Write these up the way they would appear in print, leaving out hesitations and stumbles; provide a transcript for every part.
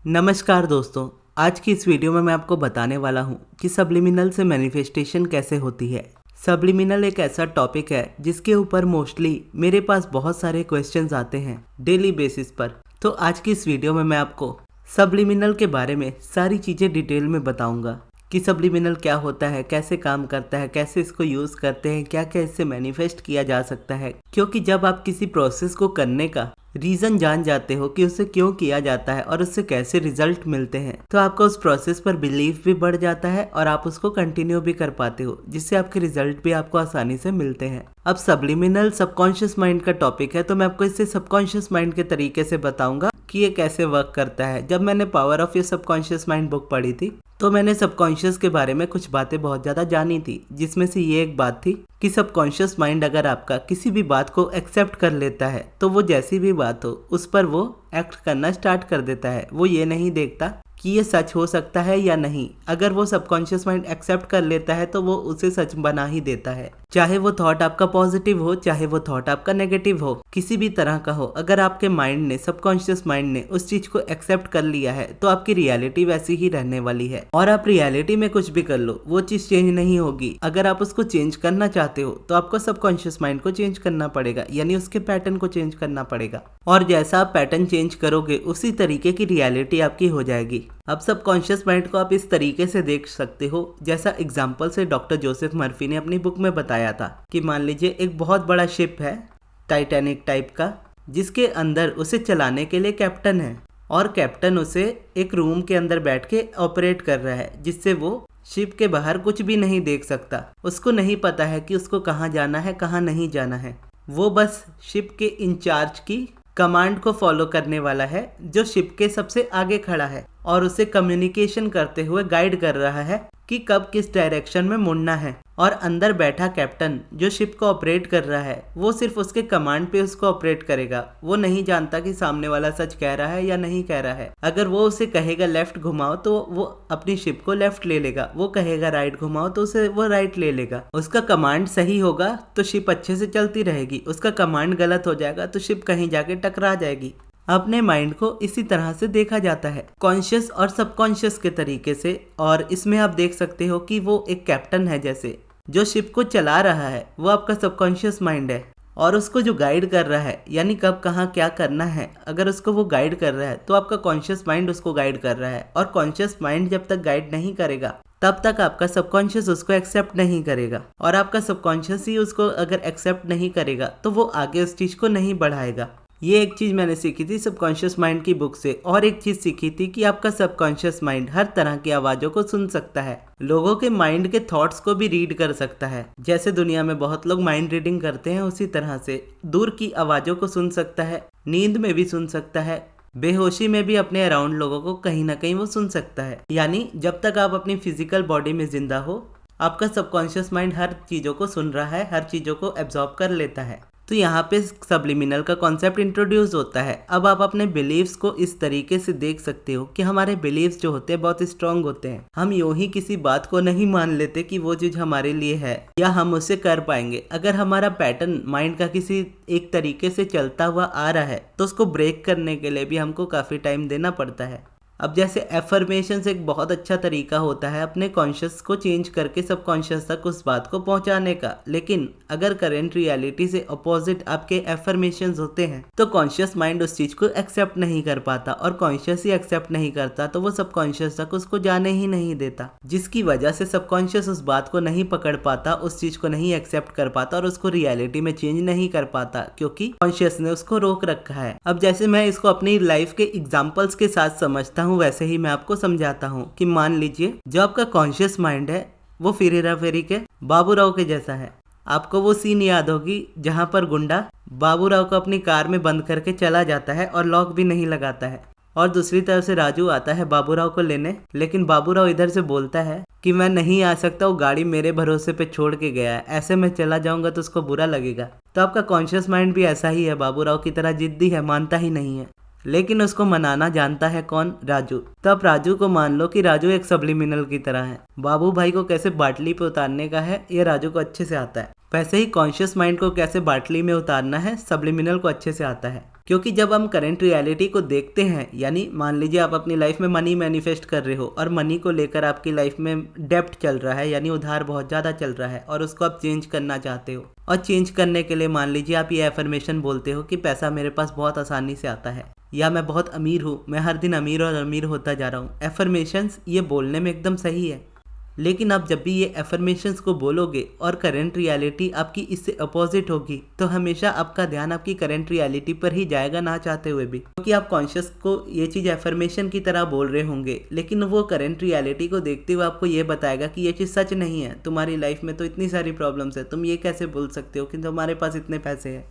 नमस्कार दोस्तों, आज की इस वीडियो में मैं आपको बताने वाला हूँ कि सब्लिमिनल से मैनिफेस्टेशन कैसे होती है। सब्लिमिनल एक ऐसा टॉपिक है जिसके ऊपर मोस्टली मेरे पास बहुत सारे क्वेश्चंस आते हैं डेली बेसिस पर। तो आज की इस वीडियो में मैं आपको सब्लिमिनल के बारे में सारी चीज़ें डिटेल में बताऊंगा कि सब्लिमिनल क्या होता है, कैसे काम करता है, कैसे इसको यूज़ करते हैं, क्या क्या इससे मैनिफेस्ट किया जा सकता है। क्योंकि जब आप किसी प्रोसेस को करने का रीज़न जान जाते हो कि उसे क्यों किया जाता है और उससे कैसे रिजल्ट मिलते हैं, तो आपका उस प्रोसेस पर बिलीफ भी बढ़ जाता है और आप उसको कंटिन्यू भी कर पाते हो, जिससे आपके रिजल्ट भी आपको आसानी से मिलते हैं। अब सब्लिमिनल सबकॉन्शियस माइंड का टॉपिक है, तो मैं आपको इससे सबकॉन्शियस माइंड के तरीके से बताऊंगा कि ये कैसे वर्क करता है। जब मैंने power of your subconscious mind book पढ़ी थी तो मैंने सबकॉन्शियस के बारे में कुछ बातें बहुत ज़्यादा जानी थी, जिसमें से ये एक बात थी कि सबकॉन्शियस माइंड अगर आपका किसी भी बात को एक्सेप्ट कर लेता है तो वो जैसी भी बात हो उस पर वो एक्ट करना स्टार्ट कर देता है। वो ये नहीं देखता कि ये सच हो सकता है या नहीं। अगर वो सबकॉन्शियस माइंड एक्सेप्ट कर लेता है तो वो उसे सच बना ही देता है, चाहे वो थॉट आपका पॉजिटिव हो, चाहे वो थॉट आपका नेगेटिव हो, किसी भी तरह का हो। अगर आपके माइंड ने, सबकॉन्शियस माइंड ने उस चीज को एक्सेप्ट कर लिया है तो आपकी रियलिटी वैसी ही रहने वाली है। और आप रियलिटी में कुछ भी कर लो, वो चीज चेंज नहीं होगी। अगर आप उसको चेंज करना चाहते हो तो आपको सबकॉन्शियस माइंड को चेंज करना पड़ेगा, यानी उसके पैटर्न को चेंज करना पड़ेगा। और जैसा आप पैटर्न चेंज करोगे उसी तरीके की रियलिटी आपकी हो जाएगी। अब सबकॉन्शियस माइंड को आप इस तरीके से देख सकते हो, जैसा एग्जाम्पल से डॉक्टर जोसेफ मर्फी ने अपनी बुक में बताया था कि मान लीजिए एक बहुत बड़ा शिप है टाइटैनिक टाइप का, जिसके अंदर उसे चलाने के लिए कैप्टन है और कैप्टन उसे एक रूम के अंदर बैठ के ऑपरेट कर रहा है, जिससे वो शिप के बाहर कुछ भी नहीं देख सकता। उसको नहीं पता है कि उसको कहाँ जाना है, कहाँ नहीं जाना है। वो बस शिप के इंचार्ज की कमांड को फॉलो करने वाला है, जो शिप के सबसे आगे खड़ा है और उसे कम्युनिकेशन करते हुए गाइड कर रहा है कि कब किस डायरेक्शन में मुड़ना है। और अंदर बैठा कैप्टन जो शिप को ऑपरेट कर रहा है, वो सिर्फ उसके कमांड पे उसको ऑपरेट करेगा। वो नहीं जानता कि सामने वाला सच कह रहा है या नहीं कह रहा है। अगर वो उसे कहेगा लेफ्ट घुमाओ तो वो अपनी शिप को लेफ्ट ले लेगा, वो कहेगा राइट घुमाओ तो उसे वो राइट ले लेगा। उसका कमांड सही होगा तो शिप अच्छे से चलती रहेगी, उसका कमांड गलत हो जाएगा तो शिप कहीं जाके टकरा जाएगी। अपने माइंड को इसी तरह से देखा जाता है, कॉन्शियस और सबकॉन्शियस के तरीके से। और इसमें आप देख सकते हो कि वो एक कैप्टन है, जैसे जो शिप को चला रहा है वो आपका सबकॉन्शियस माइंड है, और उसको जो गाइड कर रहा है, यानी कब कहाँ क्या करना है, अगर उसको वो गाइड कर रहा है तो आपका कॉन्शियस माइंड उसको गाइड कर रहा है। और कॉन्शियस माइंड जब तक गाइड नहीं करेगा तब तक आपका सबकॉन्शियस उसको एक्सेप्ट नहीं करेगा, और आपका सबकॉन्शियस ही उसको अगर एक्सेप्ट नहीं करेगा तो वो आगे उस चीज को नहीं बढ़ाएगा। ये एक चीज़ मैंने सीखी थी सबकॉन्शियस माइंड की बुक से। और एक चीज़ सीखी थी कि आपका सबकॉन्शियस माइंड हर तरह की आवाज़ों को सुन सकता है, लोगों के माइंड के थॉट्स को भी रीड कर सकता है। जैसे दुनिया में बहुत लोग माइंड रीडिंग करते हैं, उसी तरह से दूर की आवाज़ों को सुन सकता है, नींद में भी सुन सकता है, बेहोशी में भी अपने अराउंड लोगों को कहीं ना कहीं वो सुन सकता है। यानी जब तक आप अपनी फिजिकल बॉडी में जिंदा हो, आपका सबकॉन्शियस माइंड हर चीज़ों को सुन रहा है, हर चीज़ों को एब्जॉर्ब कर लेता है। तो यहाँ पे सब्लिमिनल का कॉन्सेप्ट इंट्रोड्यूस होता है। अब आप अपने बिलीव्स को इस तरीके से देख सकते हो कि हमारे बिलीव्स जो होते हैं बहुत स्ट्रांग होते हैं। हम यूं ही किसी बात को नहीं मान लेते कि वो चीज़ हमारे लिए है या हम उसे कर पाएंगे। अगर हमारा पैटर्न माइंड का किसी एक तरीके से चलता हुआ आ रहा है तो उसको ब्रेक करने के लिए भी हमको काफ़ी टाइम देना पड़ता है। अब जैसे एफर्मेशंस एक बहुत अच्छा तरीका होता है अपने कॉन्शियस को चेंज करके सबकॉन्शियस तक उस बात को पहुंचाने का, लेकिन अगर करंट रियलिटी से अपोजिट आपके एफर्मेशंस होते हैं तो कॉन्शियस माइंड उस चीज को एक्सेप्ट नहीं कर पाता, और कॉन्शियस ही एक्सेप्ट नहीं करता तो वो सबकॉन्शियस तक उसको जाने ही नहीं देता, जिसकी वजह से सबकॉन्शियस उस बात को नहीं पकड़ पाता, उस चीज को नहीं एक्सेप्ट कर पाता और उसको रियलिटी में चेंज नहीं कर पाता, क्योंकि कॉन्शियस ने उसको रोक रखा है। अब जैसे मैं इसको अपनी लाइफ के एग्जाम्पल्स के साथ समझता हूँ, वैसे ही मैं आपको समझाता हूँ कि मान लीजिए जो आपका कॉन्शियस माइंड है वो फिर हेरा फेरी के बाबूराव के जैसा है। आपको वो सीन याद होगी जहाँ पर गुंडा बाबूराव को अपनी कार में बंद करके चला जाता है और लॉक भी नहीं लगाता है, और दूसरी तरफ से राजू आता है बाबूराव को लेने, लेकिन बाबूराव इधर से बोलता है कि मैं नहीं आ सकता, वो गाड़ी मेरे भरोसे पे छोड़ के गया है, ऐसे मैं चला जाऊंगा तो उसको बुरा लगेगा। तो आपका कॉन्शियस माइंड भी ऐसा ही है, बाबूराव की तरह जिद्दी है, मानता ही नहीं है, लेकिन उसको मनाना जानता है कौन? राजू। तो आप राजू को मान लो कि राजू एक सब्लिमिनल की तरह है। बाबू भाई को कैसे बाटली पे उतारने का है ये राजू को अच्छे से आता है। वैसे ही कॉन्शियस माइंड को कैसे बाटली में उतारना है सब्लिमिनल को अच्छे से आता है। क्योंकि जब हम करंट रियलिटी को देखते हैं, यानी मान लीजिए आप अपनी लाइफ में मनी मैनिफेस्ट कर रहे हो और मनी को लेकर आपकी लाइफ में डेब्ट चल रहा है, यानी उधार बहुत ज़्यादा चल रहा है और उसको आप चेंज करना चाहते हो। और चेंज करने के लिए मान लीजिए आप ये एफर्मेशन बोलते हो कि पैसा मेरे पास बहुत आसानी से आता है, या मैं बहुत अमीर हूँ, मैं हर दिन अमीर और अमीर होता जा रहा हूँ। एफर्मेशंस ये बोलने में एकदम सही है, लेकिन आप जब भी ये एफर्मेशंस को बोलोगे और करंट रियलिटी आपकी इससे अपोजिट होगी, तो हमेशा आपका ध्यान आपकी करंट रियलिटी पर ही जाएगा, ना चाहते हुए भी। क्योंकि आप कॉन्शियस को ये चीज़ एफर्मेशन की तरह बोल रहे होंगे, लेकिन वो करंट रियलिटी को देखते हुए आपको ये बताएगा कि ये चीज़ सच नहीं है, तुम्हारी लाइफ में तो इतनी सारी प्रॉब्लम्स है, तुम ये कैसे बोल सकते हो कि तुम्हारे पास इतने पैसे हैं।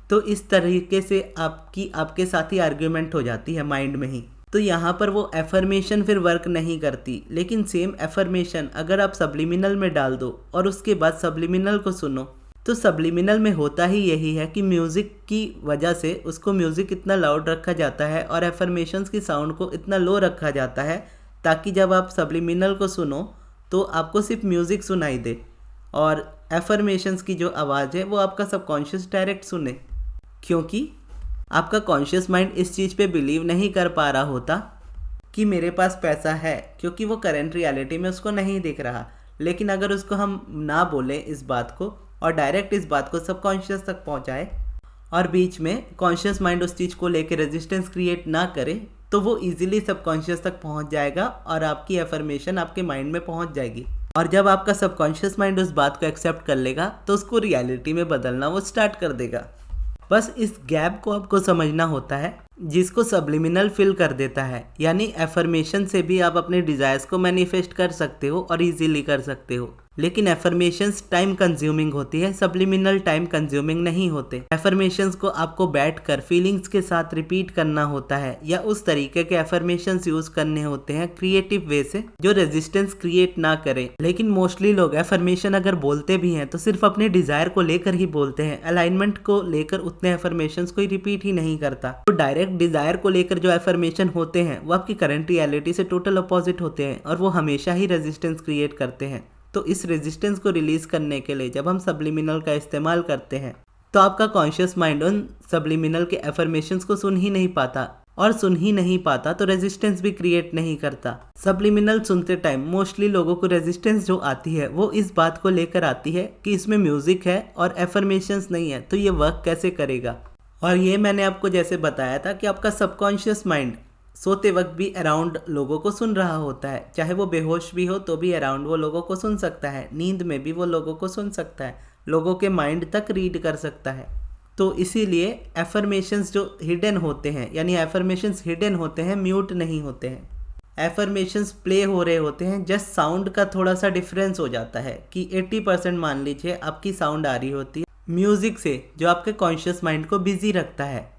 तो इस तरीके से आपके साथ ही आर्ग्यूमेंट हो जाती है माइंड में ही। तो यहाँ पर वो एफर्मेशन फिर वर्क नहीं करती। लेकिन सेम एफर्मेशन अगर आप सब्लिमिनल में डाल दो और उसके बाद सब्लिमिनल को सुनो, तो सब्लिमिनल में होता ही यही है कि म्यूज़िक की वजह से उसको म्यूज़िक इतना लाउड रखा जाता है और एफर्मेशंस की साउंड को इतना लो रखा जाता है, ताकि जब आप सब्लिमिनल को सुनो तो आपको सिर्फ म्यूज़िक सुनाई दे और एफर्मेशंस की जो आवाज़ है वो आपका सबकॉन्शियस डायरेक्ट सुने। क्योंकि आपका कॉन्शियस माइंड इस चीज़ पे बिलीव नहीं कर पा रहा होता कि मेरे पास पैसा है, क्योंकि वो करंट रियलिटी में उसको नहीं दिख रहा। लेकिन अगर उसको हम ना बोलें इस बात को और डायरेक्ट इस बात को सबकॉन्शियस तक पहुंचाए और बीच में कॉन्शियस माइंड उस चीज़ को लेकर रेजिस्टेंस क्रिएट ना करे, तो वो इजीली सबकॉन्शियस तक पहुंच जाएगा और आपकी एफर्मेशन आपके माइंड में पहुंच जाएगी। और जब आपका सबकॉन्शियस माइंड उस बात को एक्सेप्ट कर लेगा तो उसको रियलिटी में बदलना वो स्टार्ट कर देगा। बस इस गैप को आपको समझना होता है, जिसको सब्लिमिनल फिल कर देता है। यानी एफर्मेशन से भी आप अपने डिज़ायर्स को मैनिफेस्ट कर सकते हो और इजीली कर सकते हो, लेकिन एफर्मेशंस टाइम कंज्यूमिंग होती है, सब्लिमिनल टाइम कंज्यूमिंग नहीं होते। एफर्मेशंस को आपको बैठकर फीलिंग्स के साथ रिपीट करना होता है, या उस तरीके के एफर्मेशंस यूज करने होते हैं क्रिएटिव वे से, जो रेजिस्टेंस क्रिएट ना करें। लेकिन मोस्टली लोग एफर्मेशन अगर बोलते भी हैं तो सिर्फ अपने डिजायर को लेकर ही बोलते हैं, अलाइनमेंट को लेकर उतने एफर्मेशंस कोई रिपीट ही नहीं करता। तो डायरेक्ट डिजायर को लेकर जो एफर्मेशन होते हैं वो आपकी करंट रियलिटी से टोटल अपोजिट होते हैं और वो हमेशा ही रेजिस्टेंस क्रिएट करते हैं। तो इस रेजिस्टेंस को रिलीज करने के लिए जब हम सब्लिमिनल का इस्तेमाल करते हैं तो आपका कॉन्शियस माइंड उन सब्लिमिनल के एफर्मेशंस को सुन ही नहीं पाता, और सुन ही नहीं पाता तो रेजिस्टेंस भी क्रिएट नहीं करता। सब्लिमिनल सुनते टाइम मोस्टली लोगों को रेजिस्टेंस जो आती है वो इस बात को लेकर आती है कि इसमें म्यूजिक है और एफर्मेशंस नहीं है, तो ये वर्क कैसे करेगा। और ये मैंने आपको जैसे बताया था कि आपका सबकॉन्शियस माइंड सोते वक्त भी अराउंड लोगों को सुन रहा होता है, चाहे वो बेहोश भी हो तो भी अराउंड वो लोगों को सुन सकता है, नींद में भी वो लोगों को सुन सकता है, लोगों के माइंड तक रीड कर सकता है। तो इसीलिए एफर्मेशंस जो हिडन होते हैं, यानी एफर्मेशंस हिडन होते हैं, म्यूट नहीं होते हैं। एफर्मेशंस प्ले हो रहे होते हैं, जस्ट साउंड का थोड़ा सा डिफरेंस हो जाता है कि 80% मान लीजिए आपकी साउंड आ रही होती है म्यूज़िक से, जो आपके कॉन्शियस माइंड को बिजी रखता है,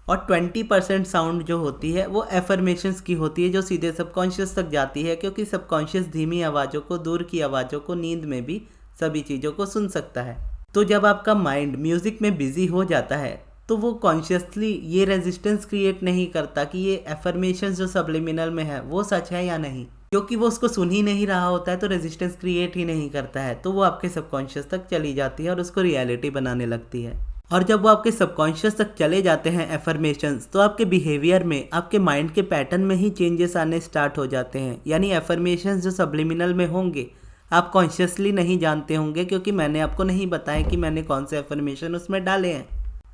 और 20% साउंड जो होती है वो एफर्मेशंस की होती है, जो सीधे सबकॉन्शियस तक जाती है, क्योंकि सबकॉन्शियस धीमी आवाज़ों को, दूर की आवाज़ों को, नींद में भी सभी चीज़ों को सुन सकता है। तो जब आपका माइंड म्यूज़िक में बिजी हो जाता है तो वो कॉन्शियसली ये रेजिस्टेंस क्रिएट नहीं करता कि ये एफर्मेशंस जो सब्लिमिनल में है वो सच है या नहीं, क्योंकि वो उसको सुन ही नहीं रहा होता है, तो रेजिस्टेंस क्रिएट ही नहीं करता है, तो वो आपके सबकॉन्शियस तक चली जाती है और उसको रियलिटी बनाने लगती है। और जब वो आपके सबकॉन्शियस तक चले जाते हैं एफर्मेशंस, तो आपके बिहेवियर में, आपके माइंड के पैटर्न में ही चेंजेस आने स्टार्ट हो जाते हैं। यानी एफर्मेशंस जो सब्लिमिनल में होंगे आप कॉन्शियसली नहीं जानते होंगे, क्योंकि मैंने आपको नहीं बताया कि मैंने कौन से एफर्मेशन उसमें डाले हैं।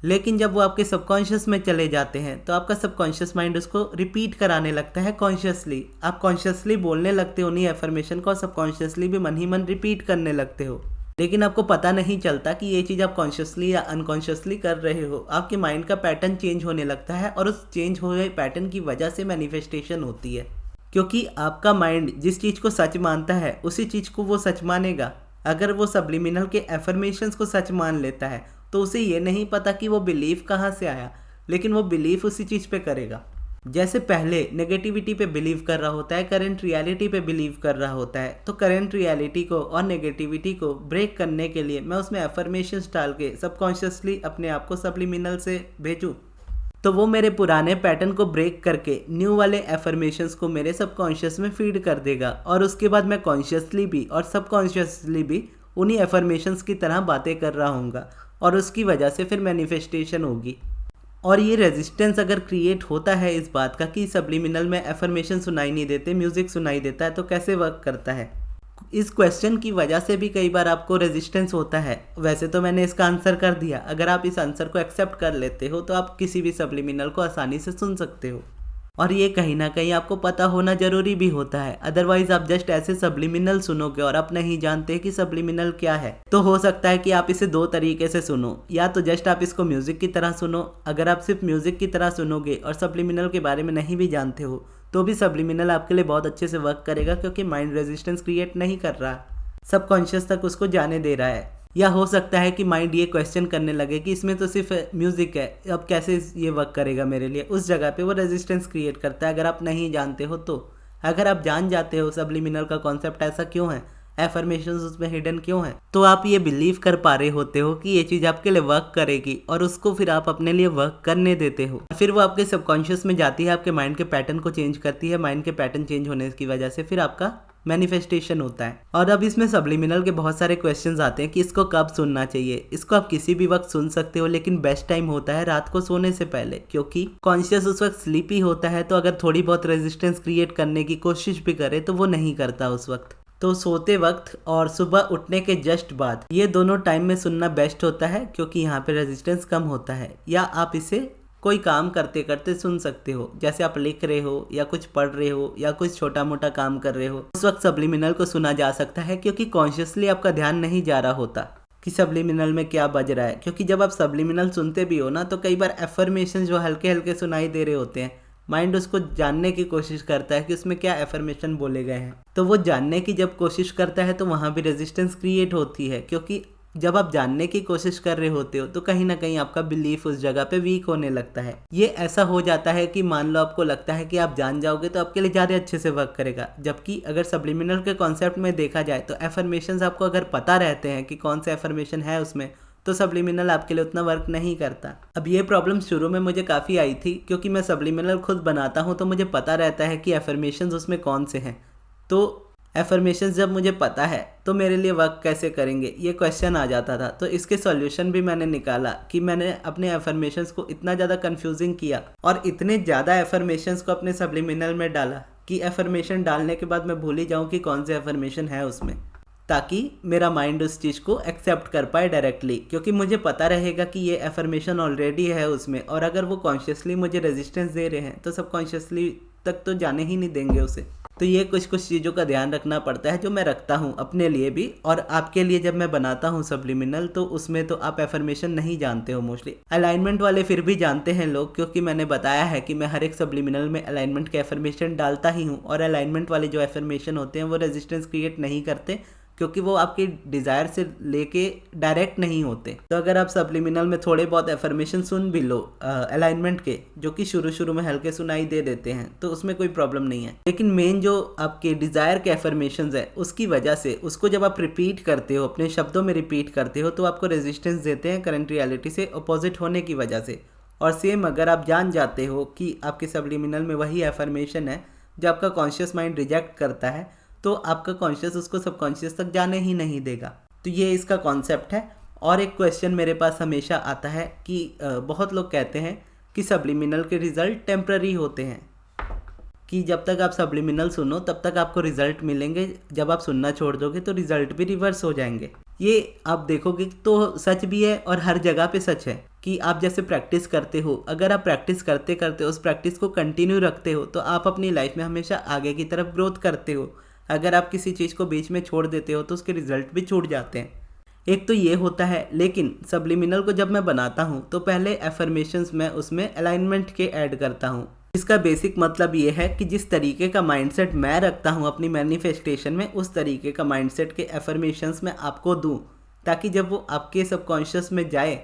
लेकिन जब वो आपके सबकॉन्शियस में चले जाते हैं तो आपका सबकॉन्शियस माइंड उसको रिपीट कराने लगता है कॉन्शियसली। आप कॉन्शियसली बोलने लगते हो उन्हीं एफर्मेशन को, सबकॉन्शियसली भी मन ही मन रिपीट करने लगते हो, लेकिन आपको पता नहीं चलता कि ये चीज़ आप कॉन्शियसली या अनकॉन्शियसली कर रहे हो। आपके माइंड का पैटर्न चेंज होने लगता है और उस चेंज हुए पैटर्न की वजह से मैनिफेस्टेशन होती है, क्योंकि आपका माइंड जिस चीज़ को सच मानता है उसी चीज़ को वो सच मानेगा। अगर वो सब्लिमिनल के एफर्मेशंस को सच मान लेता है तो उसे ये नहीं पता कि वो बिलीफ कहाँ से आया, लेकिन वो बिलीफ उसी चीज़ पे करेगा। जैसे पहले नेगेटिविटी पे बिलीव कर रहा होता है, करंट रियलिटी पे बिलीव कर रहा होता है, तो करंट रियलिटी को और नेगेटिविटी को ब्रेक करने के लिए मैं उसमें एफर्मेशंस डाल के सबकॉन्शियसली अपने आप को सब्लिमिनल से भेजूँ, तो वो मेरे पुराने पैटर्न को ब्रेक करके न्यू वाले एफर्मेशंस को मेरे सबकॉन्शियस में फीड कर देगा, और उसके बाद मैं कॉन्शियसली भी और सबकॉन्शियसली भी उन्हीं एफर्मेशंस की तरह बातें कर रहा हूँगा, और उसकी वजह से फिर मैनिफेस्टेशन होगी। और ये रेजिस्टेंस अगर क्रिएट होता है इस बात का कि सब्लिमिनल में एफर्मेशन सुनाई नहीं देते, म्यूजिक सुनाई देता है, तो कैसे वर्क करता है? इस क्वेश्चन की वजह से भी कई बार आपको रेजिस्टेंस होता है। वैसे तो मैंने इसका आंसर कर दिया, अगर आप इस आंसर को एक्सेप्ट कर लेते हो तो आप किसी भी सब्लिमिनल को आसानी से सुन सकते हो। और ये कहीं ना कहीं आपको पता होना जरूरी भी होता है, अदरवाइज आप जस्ट ऐसे सब्लिमिनल सुनोगे और आप नहीं जानते कि सब्लिमिनल क्या है। तो हो सकता है कि आप इसे दो तरीके से सुनो, या तो जस्ट आप इसको म्यूजिक की तरह सुनो। अगर आप सिर्फ म्यूजिक की तरह सुनोगे और सब्लिमिनल के बारे में नहीं भी जानते हो तो भी सब्लिमिनल आपके लिए बहुत अच्छे से वर्क करेगा, क्योंकि माइंड रेजिस्टेंस क्रिएट नहीं कर रहा, सबकॉन्शियस तक उसको जाने दे रहा है। या हो सकता है कि माइंड ये क्वेश्चन करने लगे कि इसमें तो सिर्फ म्यूजिक है, अब कैसे ये वर्क करेगा मेरे लिए, उस जगह पे वो रेजिस्टेंस क्रिएट करता है। अगर आप नहीं जानते हो तो, अगर आप जान जाते हो सब्लिमिनल का कॉन्सेप्ट ऐसा क्यों है, एफर्मेशंस उसमें हिडन क्यों है, तो आप ये बिलीव कर पा रहे होते हो कि ये चीज़ आपके लिए वर्क करेगी और उसको फिर आप अपने लिए वर्क करने देते हो। फिर वो आपके सबकॉन्शियस में जाती है, आपके माइंड के पैटर्न को चेंज करती है। माइंड के पैटर्न चेंज होने की वजह से फिर आपका मैनिफेस्टेशन होता है। और अब इसमें सब्लिमिनल के बहुत सारे क्वेश्चंस आते हैं कि इसको कब सुनना चाहिए। इसको आप किसी भी वक्त सुन सकते हो, लेकिन बेस्ट टाइम होता है रात को सोने से पहले, क्योंकि कॉन्शियस उस वक्त स्लीपी होता है। तो अगर थोड़ी बहुत रेजिस्टेंस क्रिएट करने की कोशिश भी करे तो वो नहीं करता उस वक्त। तो सोते वक्त और सुबह उठने के जस्ट बाद, ये दोनों टाइम में सुनना बेस्ट होता है, क्योंकि यहाँ पे रेजिस्टेंस कम होता है। या आप इसे कोई काम करते करते सुन सकते हो, जैसे आप लिख रहे हो या कुछ पढ़ रहे हो या कुछ छोटा मोटा काम कर रहे हो, उस वक्त सब्लिमिनल को सुना जा सकता है, क्योंकि कॉन्शियसली आपका ध्यान नहीं जा रहा होता कि सब्लिमिनल में क्या बज रहा है। क्योंकि जब आप सब्लिमिनल सुनते भी हो ना, तो कई बार एफर्मेशन जो हल्के हल्के सुनाई दे रहे होते हैं, माइंड उसको जानने की कोशिश करता है कि उसमें क्या एफर्मेशन बोले गए हैं। तो वो जानने की जब कोशिश करता है तो वहाँ भी रेजिस्टेंस क्रिएट होती है, क्योंकि जब आप जानने की कोशिश कर रहे होते हो तो कहीं ना कहीं आपका बिलीफ उस जगह पे वीक होने लगता है। ये ऐसा हो जाता है कि मान लो आपको लगता है कि आप जान जाओगे तो आपके लिए ज़्यादा अच्छे से वर्क करेगा, जबकि अगर सब्लिमिनल के कॉन्सेप्ट में देखा जाए तो एफर्मेशंस आपको अगर पता रहते हैं कि कौन सा एफर्मेशन है उसमें, तो सब्लिमिनल आपके लिए उतना वर्क नहीं करता। अब ये प्रॉब्लम शुरू में मुझे काफ़ी आई थी, क्योंकि मैं सब्लिमिनल खुद बनाता हूँ तो मुझे पता रहता है कि एफर्मेशंस उसमें कौन से हैं। तो एफर्मेशंस जब मुझे पता है तो मेरे लिए वर्क कैसे करेंगे, ये क्वेश्चन आ जाता था। तो इसके सॉल्यूशन भी मैंने निकाला कि मैंने अपने एफर्मेशंस को इतना ज़्यादा कंफ्यूजिंग किया और इतने ज़्यादा एफर्मेशंस को अपने सब्लिमिनल में डाला कि एफर्मेशन डालने के बाद मैं भूल ही जाऊँ कि कौन से एफर्मेशन है उसमें, ताकि मेरा माइंड उस चीज़ को एक्सेप्ट कर पाए डायरेक्टली। क्योंकि मुझे पता रहेगा कि ये एफर्मेशन ऑलरेडी है उसमें, और अगर वो कॉन्शियसली मुझे रेजिस्टेंस दे रहे हैं तो सबकॉन्शियसली तक तो जाने ही नहीं देंगे उसे। तो ये कुछ चीज़ों का ध्यान रखना पड़ता है, जो मैं रखता हूँ अपने लिए भी और आपके लिए। जब मैं बनाता हूँ सब्लिमिनल तो उसमें तो आप एफर्मेशन नहीं जानते हो मोस्टली, अलाइनमेंट वाले फिर भी जानते हैं लोग, क्योंकि मैंने बताया है कि मैं हर एक सब्लिमिनल में अलाइनमेंट के एफर्मेशन डालता ही हूँ। और अलाइनमेंट वाले जो एफर्मेशन होते हैं वो रेजिस्टेंस क्रिएट नहीं करते, क्योंकि वो आपकी डिज़ायर से लेके डायरेक्ट नहीं होते। तो अगर आप सब्लिमिनल में थोड़े बहुत एफर्मेशन सुन भी लो अलाइनमेंट के, जो कि शुरू शुरू में हल्के सुनाई दे देते हैं, तो उसमें कोई प्रॉब्लम नहीं है। लेकिन मेन जो आपके डिज़ायर के एफर्मेशंस है, उसकी वजह से उसको जब आप रिपीट करते हो, अपने शब्दों में रिपीट करते हो, तो आपको रेजिस्टेंस देते हैं करंट रियलिटी से अपोजिट होने की वजह से। और सेम अगर आप जान जाते हो कि आपके सब्लिमिनल में वही एफर्मेशन है जो आपका कॉन्शियस माइंड रिजेक्ट करता है, तो आपका कॉन्शियस उसको सबकॉन्शियस तक जाने ही नहीं देगा। तो ये इसका कॉन्सेप्ट है। और एक क्वेश्चन मेरे पास हमेशा आता है कि बहुत लोग कहते हैं कि सब्लिमिनल के रिज़ल्ट टेम्प्ररी होते हैं, कि जब तक आप सब्लिमिनल सुनो तब तक आपको रिजल्ट मिलेंगे, जब आप सुनना छोड़ दोगे तो रिजल्ट भी रिवर्स हो जाएंगे। ये आप देखोगे तो सच भी है और हर जगह पे सच है कि आप जैसे प्रैक्टिस करते हो, अगर आप प्रैक्टिस करते करते उस प्रैक्टिस को कंटिन्यू रखते हो तो आप अपनी लाइफ में हमेशा आगे की तरफ ग्रोथ करते हो। अगर आप किसी चीज़ को बीच में छोड़ देते हो तो उसके रिजल्ट भी छूट जाते हैं। एक तो ये होता है। लेकिन सब्लिमिनल को जब मैं बनाता हूँ तो पहले एफर्मेशंस में उसमें अलाइनमेंट के ऐड करता हूँ। इसका बेसिक मतलब ये है कि जिस तरीके का माइंडसेट मैं रखता हूँ अपनी मैनिफेस्टेशन में, उस तरीके का माइंडसेट के एफर्मेशंस मैं आपको दूँ, ताकि जब वो आपके सबकॉन्शियस में जाए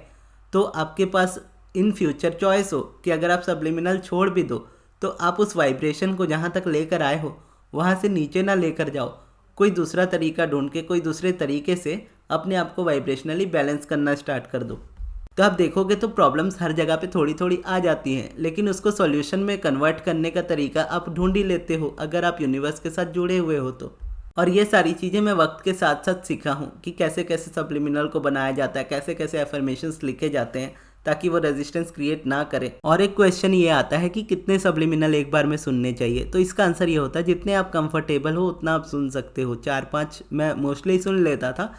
तो आपके पास इन फ्यूचर चॉइस हो कि अगर आप सब्लिमिनल छोड़ भी दो तो आप उस वाइब्रेशन को जहाँ तक लेकर आए हो वहाँ से नीचे ना लेकर जाओ, कोई दूसरा तरीका ढूंढ के कोई दूसरे तरीके से अपने आप को वाइब्रेशनली बैलेंस करना स्टार्ट कर दो। तो आप देखोगे तो प्रॉब्लम्स हर जगह पे थोड़ी थोड़ी आ जाती हैं, लेकिन उसको सॉल्यूशन में कन्वर्ट करने का तरीका आप ढूंढ ही लेते हो अगर आप यूनिवर्स के साथ जुड़े हुए हो तो। और ये सारी चीज़ें मैं वक्त के साथ साथ सीखा हूँ कि कैसे कैसे सब्लिमिनल को बनाया जाता है, कैसे कैसे एफर्मेशंस लिखे जाते हैं, ताकि वो रेजिस्टेंस क्रिएट ना करे। और एक क्वेश्चन ये आता है कि कितने सब्लिमिनल एक बार में सुनने चाहिए, तो इसका आंसर ये होता है जितने आप कंफर्टेबल हो उतना आप सुन सकते हो। 4-5 मैं मोस्टली सुन लेता था।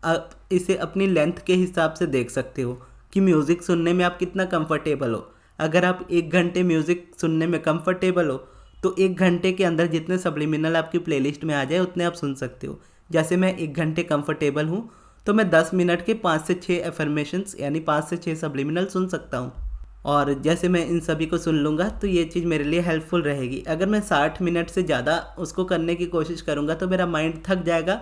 आप इसे अपनी लेंथ के हिसाब से देख सकते हो कि म्यूज़िक सुनने में आप कितना कंफर्टेबल हो। अगर आप 1 घंटे म्यूज़िक सुनने में कंफर्टेबल हो तो 1 घंटे के अंदर जितने सब्लिमिनल आपकी प्लेलिस्ट में आ जाए उतने आप सुन सकते हो। जैसे मैं 1 घंटे कंफर्टेबल हूँ तो मैं 10 मिनट के 5 से 6 एफर्मेशंस यानी 5 से 6 सब्लिमिनल सुन सकता हूँ। और जैसे मैं इन सभी को सुन लूँगा तो ये चीज़ मेरे लिए हेल्पफुल रहेगी। अगर मैं 60 मिनट से ज़्यादा उसको करने की कोशिश करूँगा तो मेरा माइंड थक जाएगा,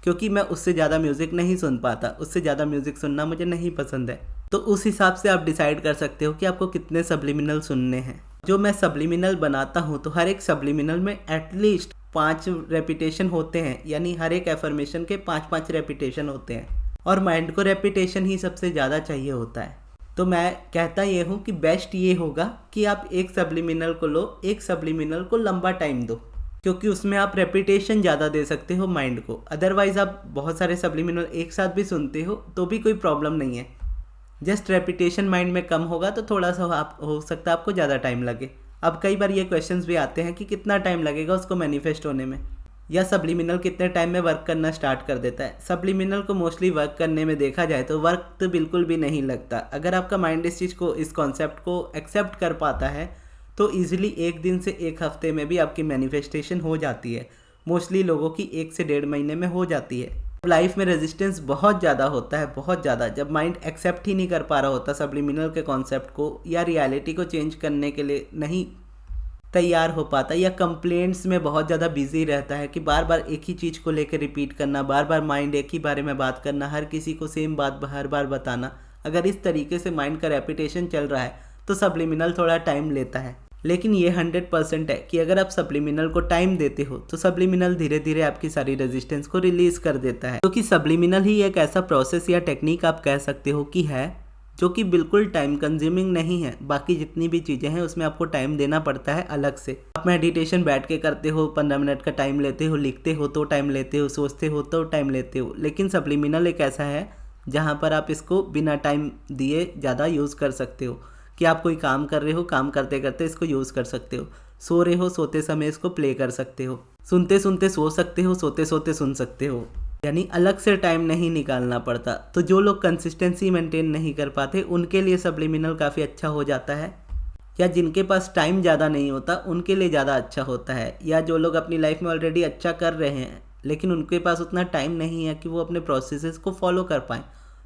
क्योंकि मैं उससे ज़्यादा म्यूज़िक नहीं सुन पाता। उससे ज़्यादा म्यूज़िक सुनना मुझे नहीं पसंद है। तो उस हिसाब से आप डिसाइड कर सकते हो कि आपको कितने सब्लिमिनल सुनने हैं। जो मैं सब्लिमिनल बनाता हूँ तो हर एक सब्लिमिनल में एटलीस्ट 5 रेपिटेशन होते हैं, यानी हर एक एफर्मेशन के 5-5 रेपिटेशन होते हैं। और माइंड को रेपिटेशन ही सबसे ज़्यादा चाहिए होता है। तो मैं कहता ये हूँ कि बेस्ट ये होगा कि आप एक सब्लिमिनल को लो, एक सब्लिमिनल को लंबा टाइम दो, क्योंकि उसमें आप रेपिटेशन ज़्यादा दे सकते हो माइंड को। अदरवाइज़ आप बहुत सारे सब्लिमिनल एक साथ भी सुनते हो तो भी कोई प्रॉब्लम नहीं है। जस्ट रेपिटेशन माइंड में कम होगा तो थोड़ा सा आप हो सकता है आपको ज़्यादा टाइम लगे। अब कई बार ये क्वेश्चंस भी आते हैं कि कितना टाइम लगेगा उसको मैनिफेस्ट होने में, या सब्लिमिनल कितने टाइम में वर्क करना स्टार्ट कर देता है। सब्लिमिनल को मोस्टली वर्क करने में देखा जाए तो वर्क तो बिल्कुल भी नहीं लगता। अगर आपका माइंड इस चीज़ को, इस कॉन्सेप्ट को एक्सेप्ट कर पाता है तो ईजिली 1 दिन से 1 हफ्ते में भी आपकी मैनिफेस्टेशन हो जाती है। मोस्टली लोगों की 1 से 1.5 महीने में हो जाती है। लाइफ में रेजिस्टेंस बहुत ज़्यादा होता है, बहुत ज़्यादा, जब माइंड एक्सेप्ट ही नहीं कर पा रहा होता सब्लिमिनल के कॉन्सेप्ट को, या रियलिटी को चेंज करने के लिए नहीं तैयार हो पाता, या कंप्लेंट्स में बहुत ज़्यादा बिजी रहता है कि बार बार एक ही चीज़ को लेकर रिपीट करना, बार बार माइंड एक ही बारे में बात करना, हर किसी को सेम बात हर बार बताना। अगर इस तरीके से माइंड का रेपिटेशन चल रहा है तो सब्लिमिनल थोड़ा टाइम लेता है। लेकिन ये 100% है कि अगर आप सब्लिमिनल को टाइम देते हो तो सब्लिमिनल धीरे धीरे आपकी सारी रेजिस्टेंस को रिलीज कर देता है। क्योंकि सब्लिमिनल ही एक ऐसा प्रोसेस या टेक्निक आप कह सकते हो कि है जो कि बिल्कुल टाइम कंज्यूमिंग नहीं है। बाकी जितनी भी चीज़ें हैं उसमें आपको टाइम देना पड़ता है अलग से। आप मेडिटेशन बैठ के करते हो, 15 मिनट का टाइम लेते हो, लिखते हो तो टाइम लेते हो, सोचते हो तो टाइम लेते हो। लेकिन सब्लिमिनल एक ऐसा है जहाँ पर आप इसको बिना टाइम दिए ज़्यादा यूज़ कर सकते हो। कि आप कोई काम कर रहे हो, काम करते करते इसको यूज़ कर सकते हो, सो रहे हो सोते समय इसको प्ले कर सकते हो, सुनते सुनते सो सकते हो, सोते सोते सुन सकते हो, यानी अलग से टाइम नहीं निकालना पड़ता। तो जो लोग कंसिस्टेंसी मेंटेन नहीं कर पाते उनके लिए सब्लिमिनल काफ़ी अच्छा हो जाता है, या जिनके पास टाइम ज़्यादा नहीं होता उनके लिए ज़्यादा अच्छा होता है, या जो लोग अपनी लाइफ में ऑलरेडी अच्छा कर रहे हैं लेकिन उनके पास उतना टाइम नहीं है कि वो अपने प्रोसेसेस को फॉलो कर पाएँ,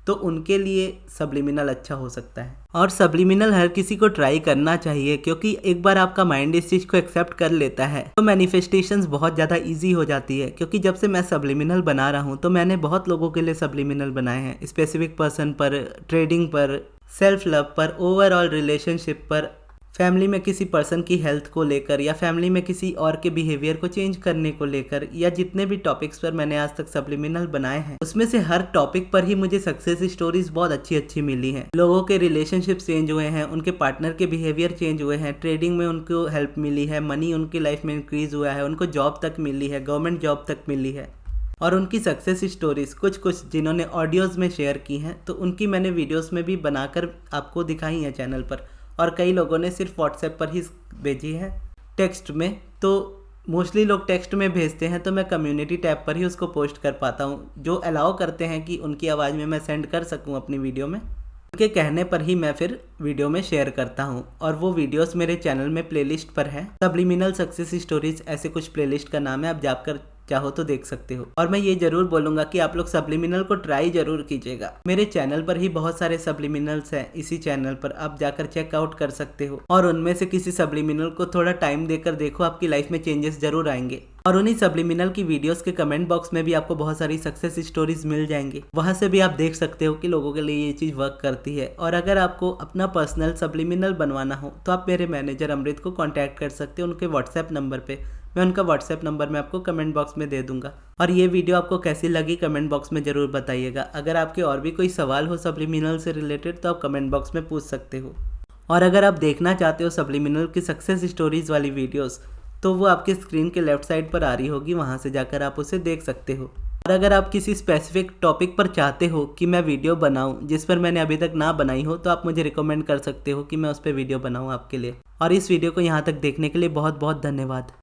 तो उनके लिए सब्लिमिनल अच्छा हो सकता है। और सब्लिमिनल हर किसी को ट्राई करना चाहिए, क्योंकि एक बार आपका माइंड इस चीज़ को एक्सेप्ट कर लेता है तो मैनिफेस्टेशंस बहुत ज़्यादा इजी हो जाती है। क्योंकि जब से मैं सब्लिमिनल बना रहा हूँ तो मैंने बहुत लोगों के लिए सब्लिमिनल बनाए हैं, स्पेसिफिक पर्सन पर, ट्रेडिंग पर, सेल्फ लव पर, ओवरऑल रिलेशनशिप पर, फैमिली में किसी पर्सन की हेल्थ को लेकर, या फैमिली में किसी और के बिहेवियर को चेंज करने को लेकर, या जितने भी टॉपिक्स पर मैंने आज तक सब्लिमिनल बनाए हैं उसमें से हर टॉपिक पर ही मुझे सक्सेस स्टोरीज बहुत अच्छी अच्छी मिली हैं। लोगों के रिलेशनशिप चेंज हुए हैं, उनके पार्टनर के बिहेवियर चेंज हुए हैं, ट्रेडिंग में उनको हेल्प मिली है, मनी उनकी लाइफ में इंक्रीज हुआ है, उनको जॉब तक मिली है, गवर्नमेंट जॉब तक मिली है। और उनकी सक्सेस स्टोरीज कुछ जिन्होंने ऑडियोज़ में शेयर की हैं तो उनकी मैंने वीडियोज़ में भी बनाकर आपको दिखाई हैं चैनल पर। और कई लोगों ने सिर्फ व्हाट्सएप पर ही भेजी है टेक्स्ट में, तो मोस्टली लोग टेक्स्ट में भेजते हैं तो मैं कम्युनिटी टैब पर ही उसको पोस्ट कर पाता हूँ, जो अलाउ करते हैं कि उनकी आवाज़ में मैं सेंड कर सकूँ अपनी वीडियो में। उनके कहने पर ही मैं फिर वीडियो में शेयर करता हूँ, और वो वीडियोस मेरे चैनल में प्लेलिस्ट पर है। सब्लिमिनल सक्सेस स्टोरीज ऐसे कुछ प्लेलिस्ट का नाम है, आप जाकर चाहो तो देख सकते हो। और मैं ये जरूर बोलूँगा कि आप लोग सब्लिमिनल को ट्राई जरूर कीजिएगा। मेरे चैनल पर ही बहुत सारे सब्लिमिनल्स हैं, इसी चैनल पर आप जाकर चेकआउट कर सकते हो, और उनमें से किसी सब्लिमिनल को थोड़ा टाइम देकर देखो, आपकी लाइफ में चेंजेस जरूर आएंगे। और उन्हीं सब्लिमिनल की वीडियोस के कमेंट बॉक्स में भी आपको बहुत सारी सक्सेस स्टोरीज मिल जाएंगी, वहां से भी आप देख सकते हो कि लोगों के लिए ये चीज़ वर्क करती है। और अगर आपको अपना पर्सनल सब्लिमिनल बनवाना हो तो आप मेरे मैनेजर अमृत को कॉन्टैक्ट कर सकते हो उनके व्हाट्सएप नंबर पे। मैं उनका व्हाट्सएप नंबर मैं आपको कमेंट बॉक्स में दे दूंगा। और ये वीडियो आपको कैसी लगी कमेंट बॉक्स में ज़रूर बताइएगा। अगर आपके और भी कोई सवाल हो सब्लिमिनल से रिलेटेड तो आप कमेंट बॉक्स में पूछ सकते हो। और अगर आप देखना चाहते हो सब्लिमिनल की सक्सेस स्टोरीज वाली वीडियोस तो वो आपके स्क्रीन के लेफ्ट साइड पर आ रही होगी, वहाँ से जाकर आप उसे देख सकते हो। और अगर आप किसी स्पेसिफिक टॉपिक पर चाहते हो कि मैं वीडियो बनाऊं जिस पर मैंने अभी तक ना बनाई हो, तो आप मुझे रिकमेंड कर सकते हो कि मैं उस पर वीडियो बनाऊं आपके लिए। और इस वीडियो को यहाँ तक देखने के लिए बहुत बहुत धन्यवाद।